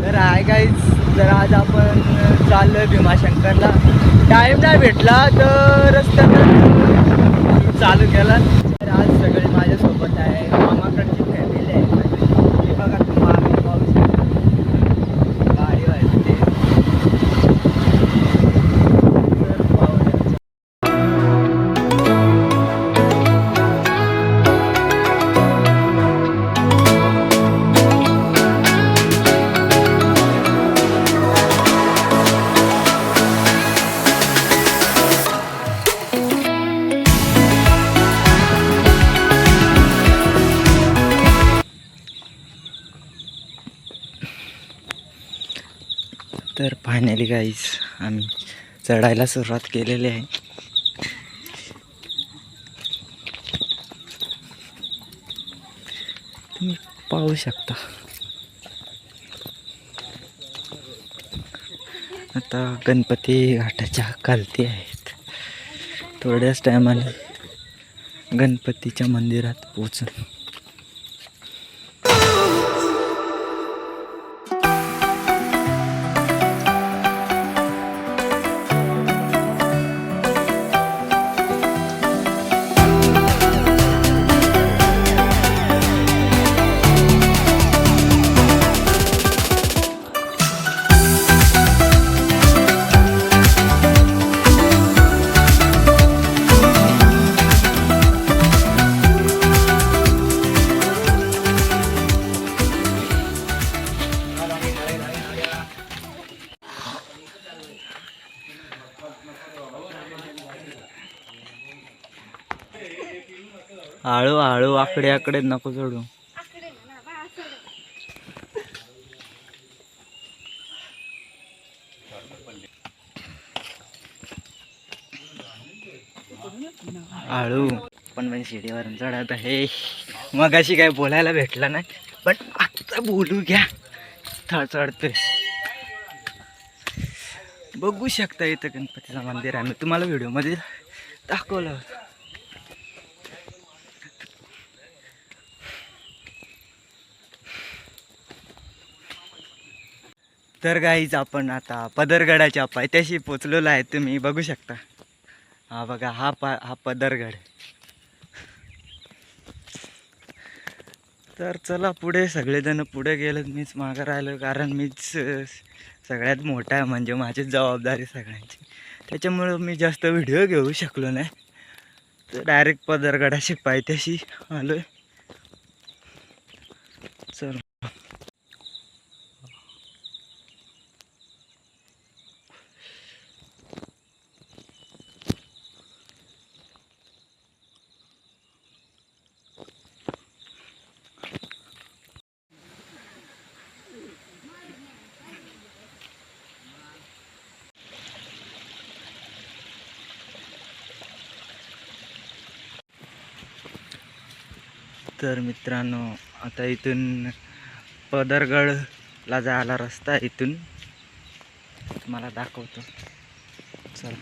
तर आहे गाईज, तर आज आपण चाललोय भीमाशंकरला. टाइम नाही भेटला तर रस्त्यात चालू केला. तर आज सगळे माझ्यासोबत आहे, मामाकडची फॅमिली आहे. हे बघा तुम्हाला पाऊस गाडी वाजते. तर पाहूया. तर फायनली गाईज आम्ही चढायला सुरुवात केलेली आहे. तुम्ही पाहू शकता. आता गणपती घाटाच्या खालती आहेत. थोड्याच टायमाने गणपतीच्या मंदिरात पोहोचू. हळू हळू आकडे आकडे नको चढू. हळू पण शिडीवरून चढत आहे. मग अशी काय बोलायला भेटला नाही, पण आता बोलू घ्या. चढतोय. बघू शकता इथं गणपतीचं मंदिर आहे. मी तुम्हाला व्हिडिओमध्ये दाखवलं होतं. तर गाईज आपण आता पदरगडाच्या पायथ्याशी पोचलेलो आहे. तुम्ही बघू शकता. हा बघा, हा पदरगड. तर चला पुढे. सगळेजण पुढे गेलेत, मीच मागं राहिलो. कारण मीच सगळ्यात मोठा आहे, म्हणजे माझीच जबाबदारी सगळ्यांची. त्याच्यामुळं मी जास्त व्हिडिओ घेऊ शकलो नाही. तर डायरेक्ट पदरगडाशी पायथ्याशी आलो आहे. चल. तर मित्रांनो, आता इथून पदरगडला जायला रस्ता आहे. इथून तुम्हाला दाखवतो. चला.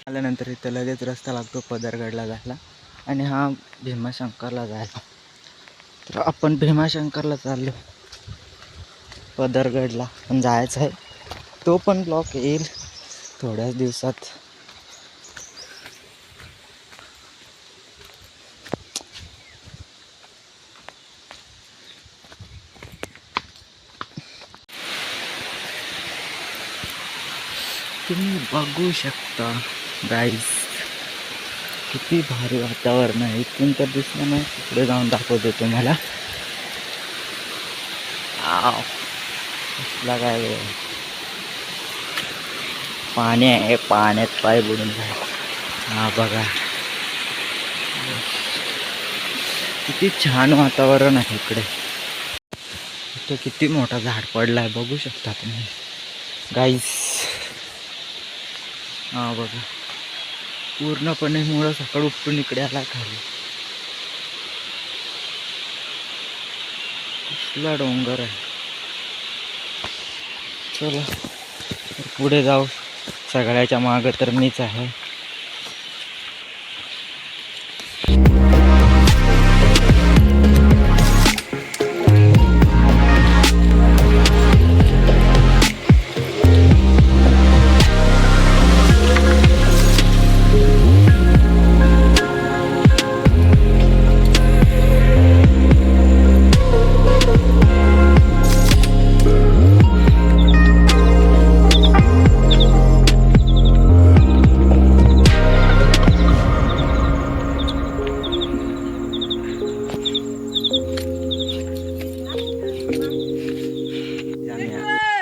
आल्यानंतर इथं लगेच रस्ता लागतो पदरगडला जायला, आणि हा भीमाशंकरला जायला. तर आपण भीमाशंकरला चाललो. पदरगडला पण जायचं आहे. तो पण ब्लॉक येईल थोड्याच दिवसात. तुम्ही बघू शकता गाईज, किती भारी वातावरण आहे. इथून तर दिसलं नाही, तिकडे जाऊन दाखवतो तुम्हाला. कसला काय पाणी आहे, पाण्यात पाय बुडून जाय. हा बघा, किती छान वातावरण आहे इकडे. इथे किती मोठा झाड पडला आहे, बघू शकता तुम्ही गाईस. हा बघा, पूर्णपणे मुळं सकाळ उपटून इकडे आला खाली. कसला डोंगर आहे. चला पुढे जाऊ. सगळ्याच्या मागं तर मीच आहे.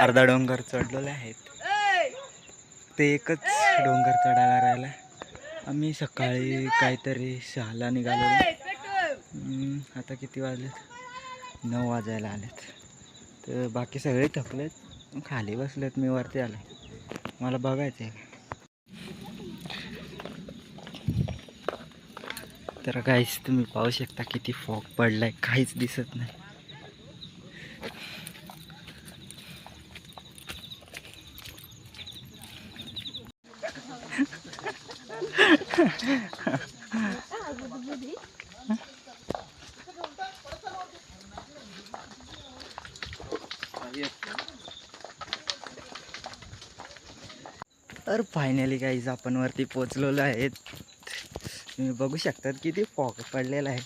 अर्धा डोंगर चढलेले आहेत. ते एकच डोंगर चढायला राहिला. आम्ही सकाळी काहीतरी 6ला निघालो. आता किती वाजलेत? 9 वाजायला आलेत. तर बाकी सगळे थकलेत, खाली बसलेत. मी वरती आलो. मला बघायचं आहे. तर काहीच तुम्ही पाहू शकता किती फॉग पडलाय. काहीच दिसत नाही. तर फायनली गाईज आपण वरती पोचलेलो आहेत. तुम्ही बघू शकतात किती फॉग पडलेला आहे.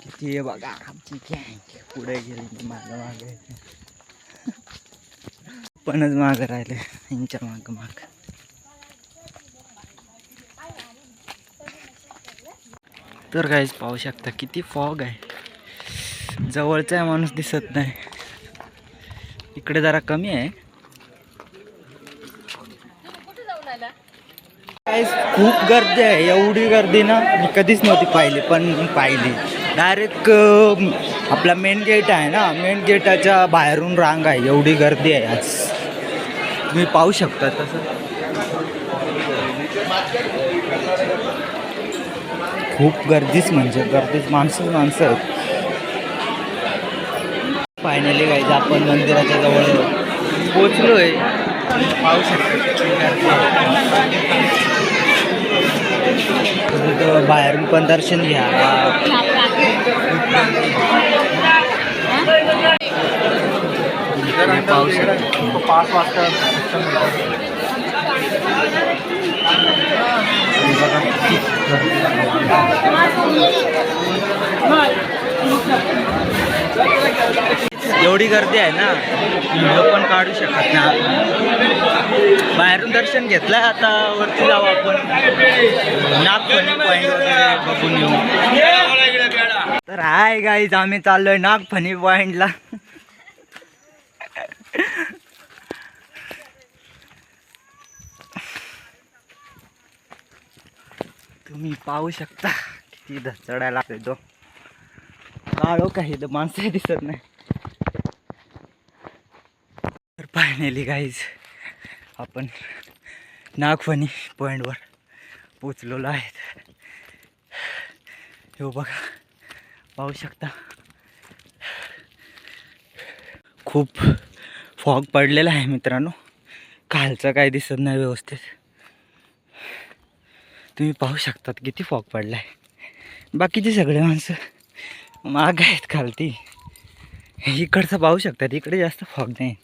किती आहे बघा. आमची गँग पुढे गेली, मागं मागे पणच मागं राहिले. यांच्या मागं माग. तर गाईज पाहू शकता किती फॉग आहे. जवळचा माणूस दिसत नाही. इकडे जरा कमी आहे. खूप गर्दी आहे. एवढी गर्दी ना मी कधीच नव्हती पाहिली, पण पाहिली. डायरेक्ट आपला मेन गेट आहे ना, मेन गेटाच्या बाहेरून रांग आहे. एवढी गर्दी आहे आज. तुम्ही पाहू शकता. तसं खूप गर्दीच, म्हणजे गर्दीच. माणसं आहेत. फायनली गाईज आपण मंदिराच्या जवळ पोचलोय. पाहू शकता बाहेरून पण दर्शन घ्या. पाहू शकता 5 वाजता एवढी गर्दी आहे ना, व्हिडिओ पण काढू शकत नाही. बाहेरून दर्शन घेतलंय. आता वरती जाऊ आपण. नागफणी पॉईंट वगैरे बघून येऊ. तर हाय गाईज, आम्ही चाललोय नागफणी पॉईंटला. तुम्ही पाहू शकता किती चढायला लागतो. काळो काही तर माणसं दिसत नाही. तर फायनली गाईज आपण नागफणी पॉईंटवर पोचलेलो आहेत. हे बघा, पाहू शकता खूप फॉग पडलेला आहे मित्रांनो. खालचं काही दिसत नाही व्यवस्थित. तुम्ही पाहू शकतात किती फॉग पडला आहे. बाकीचे सगळे माणसं माग आहेत खालती. इकडचं पाहू शकतात. इकडे जास्त फॉग नाही.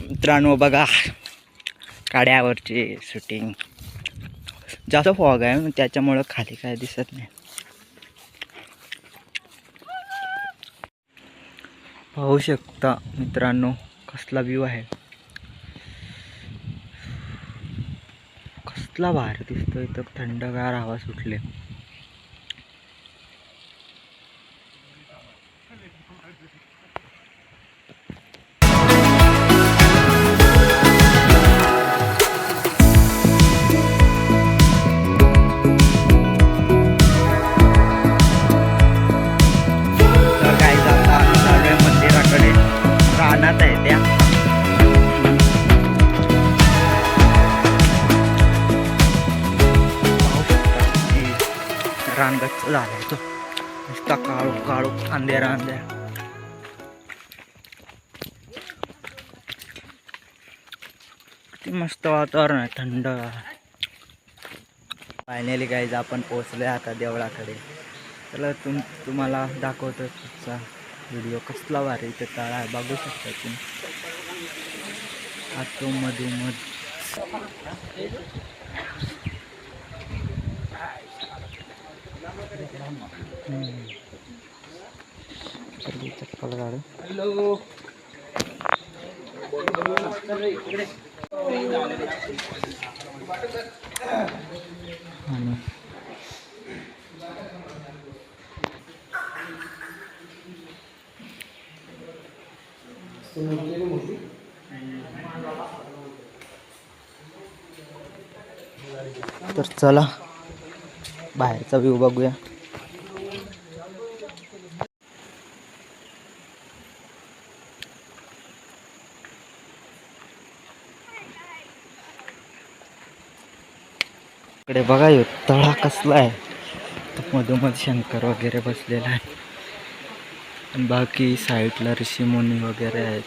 मित्रांनो बघा, काड्यावरचे शूटिंग. जास्त फॉग आहे त्याच्यामुळं खाली काय दिसत नाही. पाहू शकता मित्रांनो कसला व्ह्यू आहे. कसला भारी दिसतोय. तर थंडगार हवा सुटले. रानात आहे त्या. रानगच्च झालाय तो नुसता काळू काळू अंधेरा अंधेरा. किती मस्त वातावरण आहे, थंड. फायनली गाईज आपण पोहोचलोय आता देवळाकडे. चला तुम्हाला दाखवतो तुमचा व्हिडिओ कसला भारी इथे तळा आहे, बघू शकता तुम्ही. आतो मधोमध चप्पल गाडी. हॅलो तर चला बाहेरचा व्ह्यू बघूया. इकडे बघा यो तळा कसला आहे, मधोमध शंकर वगैरे बसलेला आहे. आणि बाकी साईडला ऋषीमुनी वगैरे आहेत.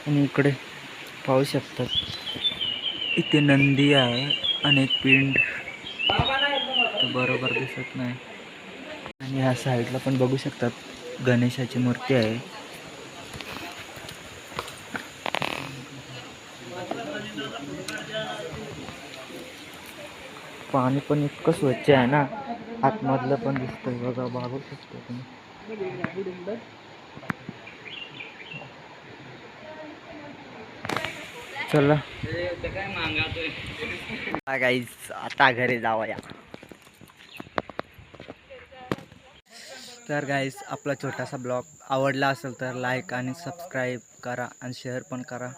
आणि इकडे पाहू शकतात इथे नंदी आहे आणि एक पिंड बरोबर दिसत नाही. आणि ह्या साईडला पण बघू शकतात गणेशाची मूर्ती आहे. पाणी पण इतकं स्वच्छ आहे ना, आतमधलं पण दिसतंय बघा, बघू शकता तुम्ही. चला गाईज आता घरी जाऊया. तर गाईज आपला छोटासा ब्लॉग आवडला असेल तर लाईक आणि सबस्क्राईब करा आणि शेअर पण करा.